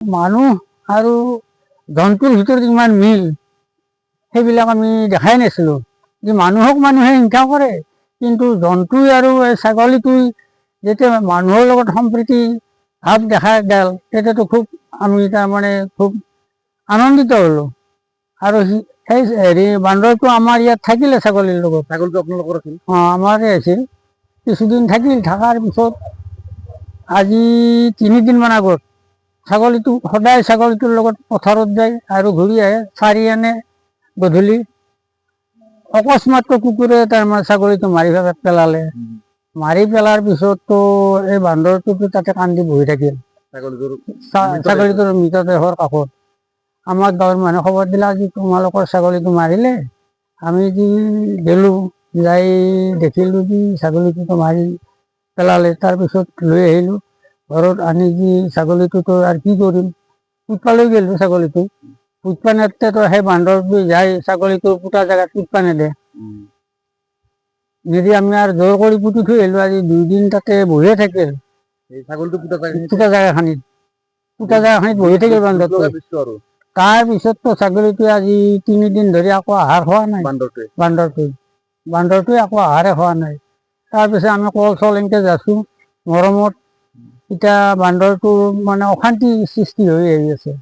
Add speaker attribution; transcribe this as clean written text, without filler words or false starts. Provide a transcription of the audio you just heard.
Speaker 1: মানুহ আৰু জন্তুৰ ভিতৰত ইমান মিল সেইবিলাক আমি দেখাই নাছিলোঁ। যে মানুহক মানুহে হিংসা কৰে, কিন্তু জন্তুই আৰু এই ছাগলীটোই যেতিয়া মানুহৰ লগত সম্প্ৰীতি ভাৱ দেখা গেল, তেতিয়াতো খুব আমি তাৰমানে খুব আনন্দিত হ'লোঁ। আৰু সেই হেৰি বান্দৰটো আমাৰ ইয়াত থাকিলে ছাগলীৰ লগত।
Speaker 2: ছাগলীটো আপোনালোকৰ আছিল?
Speaker 1: আমাৰে আছিল। কিছুদিন থাকিল, থকাৰ পিছত আজি 3 দিনমান আগত ছাগলীটো সদায় ছাগলীটোৰ লগত পথাৰত যায় আৰু ঘূৰি আহে, চাৰি আনে গধূলি। অকস্মাতকৈ কুকুৰে তাৰমানে ছাগলীটো মাৰি পেলালে। মাৰি পেলাৰ পিছততো এই বান্দৰটোতো তাতে কান্দি বহি থাকিল ছাগলীটোৰ মৃতদেহৰ কাষত। আমাক গাঁৱৰ মানুহে খবৰ দিলে, আজি তোমালোকৰ ছাগলীটো মাৰিলে। আমি যি গেলোঁ, যাই দেখিলোঁ যে ছাগলীটোতো মাৰি পেলালে। তাৰপিছত লৈ আহিলোঁ ঘৰত আনি, যি ছাগলীটোতো আৰু কি কৰিম, পুতপালৈ গেলোঁ ছাগলীটো। পুতপা নেওঁতেতো সেই বান্দৰটো যাই ছাগলীটোৰ পুতা জেগাত পুতপা নেদে। নিদি আমি আৰু জোৰ কৰি পুতি থৈ আহিলোঁ। আজি 2 দিন তাতে বহিয়ে থাকিল পুতা জেগাখিনিত। পুতা জেগাখিনিত বহি থাকিল বান্দৰটো। তাৰপিছততো ছাগলীটোৱে আজি 3 দিন ধৰি আকৌ আহাৰ খোৱা নাই। বান্দৰটোৱে আকৌ আহাৰে খোৱা নাই। তাৰপিছত আমি কল চল এনেকৈ যাচোঁ মৰমত, এতিয়া বান্দৰটো মানে অশান্তি সৃষ্টি হৈ আহি আছে।